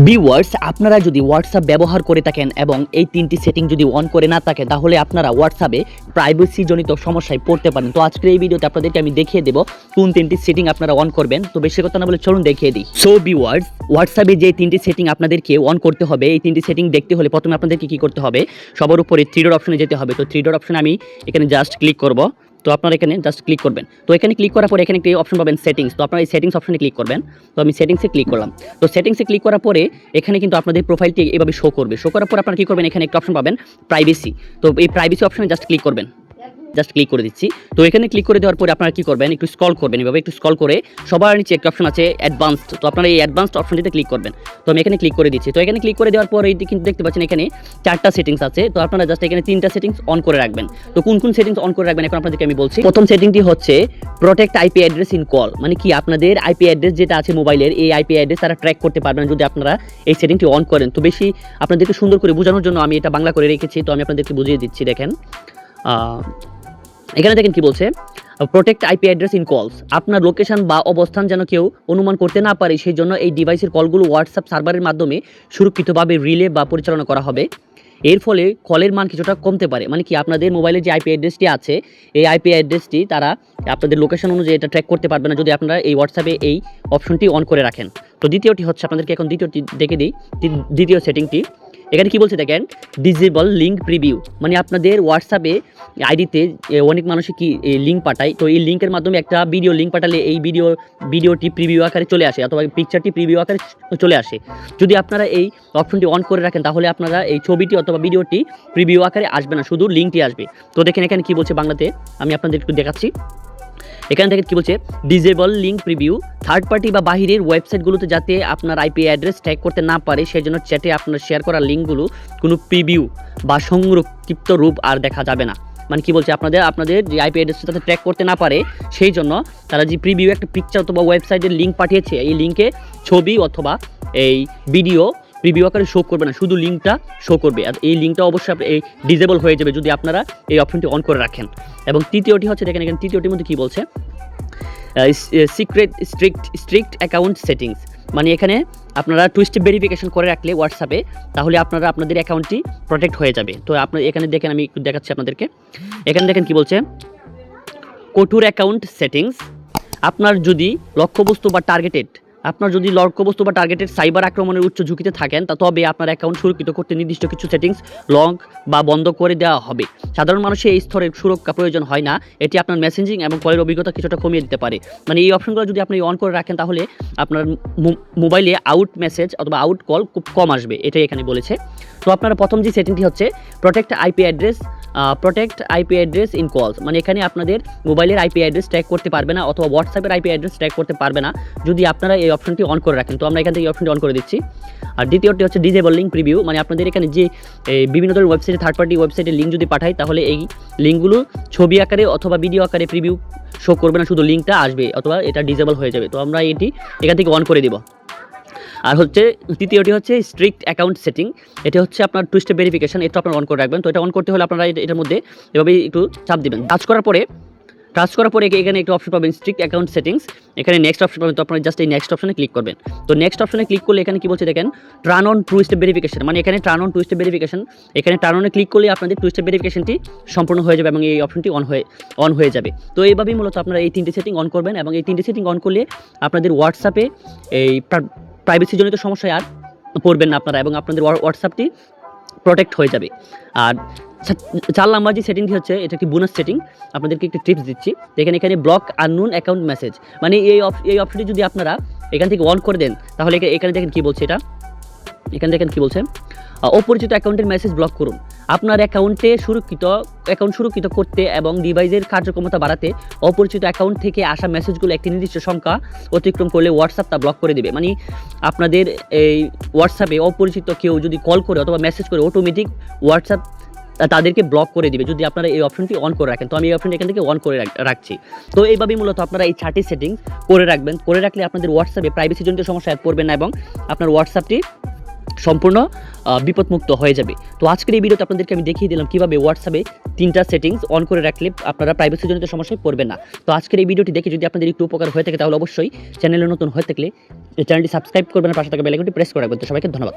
Viewers, আপনারা যদি WhatsApp ব্যবহার করে থাকেন এবং এই তিনটি সেটিং যদি অন করে না থাকেন, তাহলে আপনারা হোয়াটসঅ্যাপে প্রাইভেসি জনিত সমস্যায় পড়তে পারেন। তো আজকের এই ভিডিওতে আপনাদেরকে আমি দেখিয়ে দেব কোন তিনটি সেটিং আপনারা অন করবেন। তো বেশি কথা না বলে চলুন দেখিয়ে দিই। সো ভিউয়ার্স, হোয়াটসঅ্যাপে যে তিনটি সেটিং আপনাদেরকে অন করতে হবে, এই তিনটি সেটিং দেখতে হলে প্রথমে আপনাদেরকে কি করতে হবে, সবার উপরে থ্রি ডট অপশনে যেতে হবে। তো থ্রি ডট অপশনে আমি এখানে জাস্ট ক্লিক করব। তো আপনারা এখানে জাস্ট ক্লিক করবেন। তো এখানে ক্লিক করার পরে এখানে একটি অপশন পাবেন সেটিংস। তো আপনারা এই সেটিংস অপশনে ক্লিক করবেন। তো আমি সেটিংসে ক্লিক করলাম। তো সেটিংসে ক্লিক করার পরে এখানে কিন্তু আপনাদের প্রোফাইলটি এভাবে শো করবে। শো করার পর আপনারা কি করবেন, এখানে একটা অপশন পাবেন প্রাইভেসি। তো এই প্রাইভেসি অপশনে জাস্ট ক্লিক করবেন। জাস্ট ক্লিক করে দিচ্ছি। তো এখানে ক্লিক করে দেওয়ার পরে আপনারা কি করবেন, একটু স্ক্রল করবেন, এভাবে একটু স্ক্রল করে সবার নিচে একটা অপশন আছে অ্যাডভান্সড। তো আপনারা এই অ্যাডভান্সড অপশনটিতে ক্লিক করবেন। তো আমি এখানে ক্লিক করে দিচ্ছি। তো এখানে ক্লিক করে দেওয়ার পর এই কিন্তু দেখতে পাচ্ছেন এখানে চারটা সেটিংস আছে। তো আপনারা জাস্ট এখানে তিনটা সেটিংস অন করে রাখবেন। তো কোন কোন সেটিংস অন করে রাখবেন এখন আপনাদেরকে আমি বলছি। প্রথম সেটিংটি হচ্ছে protect IP address in call, মানে কি আপনাদের আইপি অ্যাড্রেস যেটা আছে মোবাইলের, এই আইপি অ্যাড্রেস তারা ট্র্যাক করতে পারবেন যদি আপনারা এই সেটিংটি অন করেন। তো বেশি আপনাদেরকে সুন্দর করে বোঝানোর জন্য আমি এটা বাংলা করে রেখেছি। তো আমি আপনাদেরকে বুঝিয়ে দিচ্ছি। দেখেন এখানে দেখেন কি বলছে, প্রোটেক্ট আইপি অ্যাড্রেস ইন কলস। আপনার লোকেশন বা অবস্থান যেন কেউ অনুমান করতে না পারে, সেই জন্য এই ডিভাইসের কলগুলো হোয়াটসঅ্যাপ সার্ভারের মাধ্যমে সুরক্ষিতভাবে রিলে বা পরিচালনা করা হবে। এর ফলে কলের মান কিছুটা কমতে পারে, মানে কি আপনাদের মোবাইলের যে আইপি অ্যাড্রেসটি আছে, এই আইপি অ্যাড্রেসটি তারা আপনাদের লোকেশন অনুযায়ী এটা ট্র্যাক করতে পারবে না যদি আপনারা এই হোয়াটসঅ্যাপে এই অপশনটি অন করে রাখেন। তো দ্বিতীয়টি হচ্ছে, আপনাদেরকে এখন দ্বিতীয়টি দেখে দিই। দ্বিতীয় সেটিংটি এখানে কি বলছে দেখেন, ডিজেবল লিঙ্ক প্রিভিউ, মানে আপনাদের হোয়াটসঅ্যাপে আইডিতে অনেক মানুষই কি লিঙ্ক পাঠায়। তো এই লিঙ্কের মাধ্যমে একটা ভিডিও লিঙ্ক পাঠালে এই ভিডিওটি প্রিভিউ আকারে চলে আসে অথবা পিকচারটি প্রিভিউ আকারে চলে আসে। যদি আপনারা এই অপশনটি অন করে রাখেন তাহলে আপনারা এই ছবিটি অথবা ভিডিওটি প্রিভিউ আকারে আসবে না, শুধু লিঙ্কটি আসবে। তো দেখেন এখানে কি বলছে বাংলাতে, আমি আপনাদের একটু দেখাচ্ছি। এখানে থেকে কি বলছে, disable link preview, third party বা বাহিরের ওয়েবসাইটগুলোতে যাতে আপনার আইপি অ্যাড্রেস ট্র্যাক করতে না পারে, সেই জন্য চ্যাটে আপনার শেয়ার করা লিঙ্কগুলো কোনো প্রিভিউ বা সংরক্ষিত রূপ আর দেখা যাবে না। মানে কি বলছে, আপনাদের যে আইপি অ্যাড্রেসটা যাতে ট্র্যাক করতে না পারে, সেই জন্য তারা যে প্রিভিউ একটা পিকচার অথবা ওয়েবসাইটের লিঙ্ক পাঠিয়েছে, এই লিঙ্কে ছবি অথবা এই ভিডিও প্রিভিউ আকারে শো করবে না, শুধু লিঙ্কটা শো করবে। আর এই লিঙ্কটা অবশ্যই এই ডিজেবল হয়ে যাবে যদি আপনারা এই অপশনটি অন করে রাখেন। এবং তৃতীয়টি হচ্ছে, দেখেন এখানে তৃতীয়টির মধ্যে কী বলছে, স্ট্রিক্ট অ্যাকাউন্ট সেটিংস, মানে এখানে আপনারা টু স্টেপ ভেরিফিকেশন করে রাখলে হোয়াটসঅ্যাপে, তাহলে আপনারা আপনাদের অ্যাকাউন্টটি প্রোটেক্ট হয়ে যাবে। তো আপনার এখানে দেখেন, আমি একটু দেখাচ্ছি আপনাদেরকে। এখানে দেখেন কি বলছে, কঠোর অ্যাকাউন্ট সেটিংস, আপনার যদি লক্ষ্যবস্তু বা টার্গেটেড সাইবার আক্রমণের উচ্চ ঝুঁকিতে থাকেন, তবে আপনার অ্যাকাউন্ট সুরক্ষিত করতে নির্দিষ্ট কিছু সেটিংস লক বা বন্ধ করে দেওয়া হবে। সাধারণ মানুষের এই স্তরের সুরক্ষা প্রয়োজন হয় না, এটি আপনার মেসেঞ্জিং এবং কলের অভিজ্ঞতা কিছুটা কমিয়ে দিতে পারে। মানে এই অপশনগুলো যদি আপনি অন করে রাখেন তাহলে আপনার মোবাইলে আউট মেসেজ অথবা আউট কল খুব কম আসবে, এটাই এখানে বলেছে। তো আপনারা প্রথম যে সেটিংটি হচ্ছে প্রোটেক্ট আইপি অ্যাড্রেস ইন কলস, মানে এখানে আপনাদের মোবাইলের আইপি অ্যাড্রেস ট্র্যাক করতে পারবে না অথবা হোয়াটসঅ্যাপের আইপি অ্যাড্রেস ট্র্যাক করতে পারবে না যদি আপনারা এই অপশনটি অন করে রাখেন। তো আমরা এখান থেকে এই অপশনটি অন করে দিচ্ছি। আর দ্বিতীয়টি হচ্ছে ডিজেবল লিঙ্ক প্রিভিউ, মানে আপনাদের এখানে যে বিভিন্ন ধরনের ওয়েবসাইটে থার্ড পার্টি ওয়েবসাইটের লিঙ্ক যদি পাঠায়, তাহলে এই লিঙ্কগুলো ছবি আকারে অথবা ভিডিও আকারে প্রিভিউ শো করবে না, শুধু লিঙ্কটা আসবে অথবা এটা ডিজেবল হয়ে যাবে। তো আমরা এটি এখান থেকে অন করে দেব। আর হচ্ছে তৃতীয়টি হচ্ছে স্ট্রিক্ট অ্যাকাউন্ট সেটিং, এটা হচ্ছে আপনার টু স্টেপ ভেরিফিকেশন, এটা আপনারা অন করে রাখবেন। তো এটা অন করতে হলে আপনারা এটার মধ্যে এভাবে একটু চাপ দিবেন। টাচ করার পরে এখানে একটা অপশন পাবেন স্ট্রিক্ট অ্যাকাউন্ট সেটিংস, এখানে নেক্সট অপশন পাবেন। তো আপনারা জাস্ট এই নেক্সট অপশনে ক্লিক করবেন। তো নেক্সট অপশনে ক্লিক করলে এখানে কি বলছে দেখেন, turn on two step verification, মানে এখানে turn on two step verification, এখানে টার্ন অনে ক্লিক করলে আপনাদের টু স্টেপ ভেরিফিকেশনটি সম্পূর্ণ হয়ে যাবে এবং এই অপশনটি অন হয়ে যাবে। তো এইভাবেই মূলত আপনারা এই তিনটি সেটিং অন করবেন এবং এই তিনটি সেটিং অন করলে আপনাদের হোয়াটসঅ্যাপে এই প্রাইভেসিজনিত সমস্যায় আর পড়বেন না আপনারা এবং আপনাদের হোয়াটসঅ্যাপটি প্রোটেক্ট হয়ে যাবে। আর 4 নাম্বার যে সেটিংটি হচ্ছে, এটা একটি বোনাস সেটিং, আপনাদেরকে একটি টিপস দিচ্ছি। এখানে ব্লক আননোন অ্যাকাউন্ট মেসেজ, মানে এই অপশনটি যদি আপনারা এখান থেকে অন করে দেন তাহলে এখানে দেখেন কি বলছে, এখানে দেখেন কি বলছে, অপরিচিত অ্যাকাউন্টের মেসেজ ব্লক করুন। আপনার অ্যাকাউন্ট সুরক্ষিত করতে এবং ডিভাইসের কার্যক্ষমতা বাড়াতে অপরিচিত অ্যাকাউন্ট থেকে আসা মেসেজগুলো একটি নির্দিষ্ট সংখ্যা অতিক্রম করলে হোয়াটসঅ্যাপ তা ব্লক করে দেবে। মানে আপনাদের এই হোয়াটসঅ্যাপে অপরিচিত কেউ যদি কল করে অথবা মেসেজ করে, অটোমেটিক হোয়াটসঅ্যাপ তাদেরকে ব্লক করে দিবে যদি আপনারা এই অপশনটি অন করে রাখেন। তো আমি এই অপশনটি এখান থেকে অন করে রাখছি। তো এইভাবেই মূলত আপনারা এই 4টি সেটিংস করে রাখবেন। করে রাখলে আপনাদের হোয়াটসঅ্যাপে প্রাইভেসি জনিত সমস্যা পড়বে না এবং আপনার হোয়াটসঅ্যাপটি সম্পূর্ণ বিপদমুক্ত হয়ে যাবে। তো আজকের এই ভিডিওতে আপনাদেরকে আমি দেখিয়ে দিলাম কীভাবে হোয়াটসঅ্যাপে 3টা সেটিংস অন করে রাখলে আপনারা প্রাইভেসিজনিত সমস্যায় পড়বেন না। তো আজকের এই ভিডিওটি দেখে যদি আপনাদের একটু উপকার হয়ে থাকে তাহলে অবশ্যই চ্যানেলে নতুন হয়ে থাকলে এই চ্যানেলটি সাবস্ক্রাইব করবেন, পাশে থাকা বেল আইকনটি প্রেস করে রাখবেন। তো সবাইকে ধন্যবাদ।